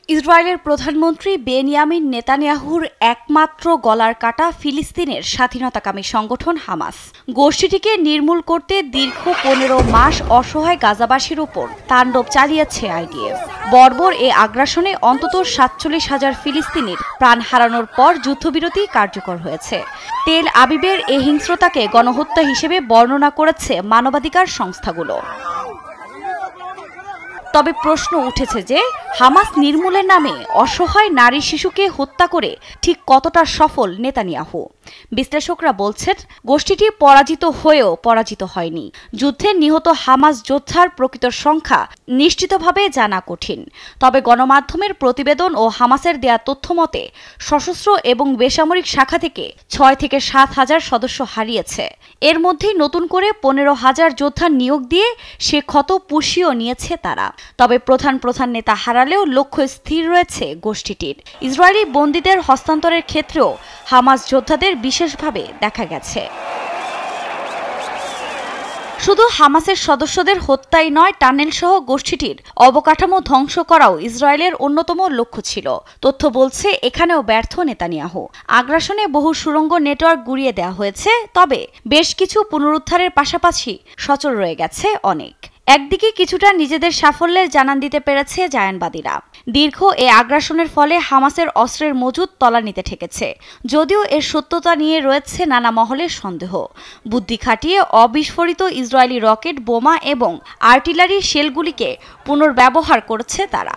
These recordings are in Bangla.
ইসরায়েলের প্রধানমন্ত্রী বেনিয়ামিন নেতানিয়াহুর একমাত্র গলার কাটা ফিলিস্তিনের স্বাধীনতাকামী সংগঠন হামাস। গোষ্ঠীটিকে নির্মূল করতে দীর্ঘ ১৫ মাস অসহায় গাজাবাসীর উপর তাণ্ডব চালিয়েছে আইডিএফ। বর্বর এ আগ্রাসনে অন্তত ৪৭,০০০ ফিলিস্তিনির প্রাণ হারানোর পর যুদ্ধবিরতি কার্যকর হয়েছে। তেল আবিবের এ হিংস্রতাকে গণহত্যা হিসেবে বর্ণনা করেছে মানবাধিকার সংস্থাগুলো। তবে প্রশ্ন উঠেছে যে হামাস নির্মূলের নামে অসহায় নারী শিশুকে হত্যা করে ঠিক কতটা সফল নেতানিয়াহু। বিশ্লেষকরা বলছেন, গোষ্ঠীটি পরাজিত হয়েও পরাজিত হয়নি। যুদ্ধে নিহত হামাস যোদ্ধার প্রকৃত সংখ্যা নিশ্চিতভাবে জানা কঠিন। তবে গণমাধ্যমের প্রতিবেদন ও হামাসের দেয়া তথ্য মতে সশস্ত্র এবং বেসামরিক শাখা থেকে ৬ থেকে ৭ হাজার সদস্য হারিয়েছে। এর মধ্যেই নতুন করে ১৫,০০০ যোদ্ধা নিয়োগ দিয়ে সে ক্ষত পুষিয়েও নিয়েছে তারা। তবে প্রধান নেতা হারালেও লক্ষ্য স্থির রয়েছে গোষ্ঠীটির। ইসরায়েলি বন্দীদের হস্তান্তরের ক্ষেত্রেও হামাস যোদ্ধাদের বিশেষভাবে দেখা গেছে। শুধু হামাসের সদস্যদের হত্যাই নয়, টানেলসহ গোষ্ঠীটির অবকাঠামো ধ্বংস করাও ইসরায়েলের অন্যতম লক্ষ্য ছিল। তথ্য বলছে এখানেও ব্যর্থ নেতানিয়াহু। আগ্রাসনে বহু সুড়ঙ্গ নেটওয়ার্ক গুঁড়িয়ে দেওয়া হয়েছে, তবে বেশ কিছু পুনরুদ্ধারের পাশাপাশি সচল রয়ে গেছে অনেক। একদিকে কিছুটা নিজেদের সাফল্যের জানান দিতে পেরেছে জায়ানবাদীরা। দীর্ঘ এ আগ্রাসনের ফলে হামাসের অস্ত্রের মজুদ তলানিতে ঠেকেছে। যদিও এর সত্যতা নিয়ে রয়েছে নানা মহলের সন্দেহ। বুদ্ধি খাটিয়ে অবিস্ফোরিত ইসরায়েলি রকেট, বোমা এবং আর্টিলারি শেলগুলিকে পুনর্ব্যবহার করেছে তারা।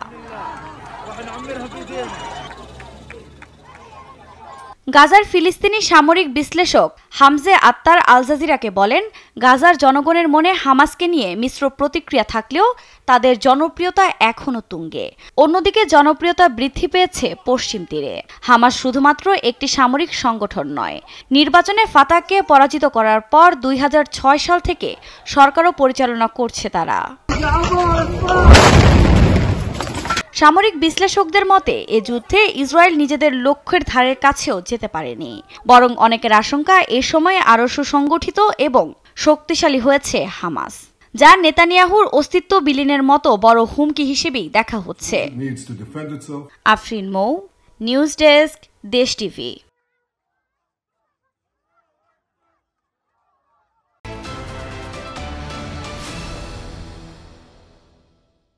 গাজার ফিলিস্তিনি সামরিক বিশ্লেষক হামজে আত্তার আল জাজিরাকে বলেন, গাজার জনগণের মনে হামাসকে নিয়ে মিশ্র প্রতিক্রিয়া থাকলেও তাদের জনপ্রিয়তা এখনও তুঙ্গে। অন্যদিকে জনপ্রিয়তা বৃদ্ধি পেয়েছে পশ্চিম তীরে। হামাস শুধুমাত্র একটি সামরিক সংগঠন নয়, নির্বাচনে ফাতাহকে পরাজিত করার পর ২০০৬ সাল থেকে সরকারও পরিচালনা করছে তারা। সামরিক বিশ্লেষকদের মতে এ যুদ্ধে ইসরায়েল নিজেদের লক্ষ্যের ধারের কাছেও যেতে পারেনি। বরং অনেকের আশঙ্কা এ সময়ে আরও সুসংগঠিত এবং শক্তিশালী হয়েছে হামাস, যা নেতানিয়াহুর অস্তিত্ব বিলীনের মতো বড় হুমকি হিসেবেই দেখা হচ্ছে। আফরিন মৌ, নিউজ ডেস্ক, দেশ টিভি।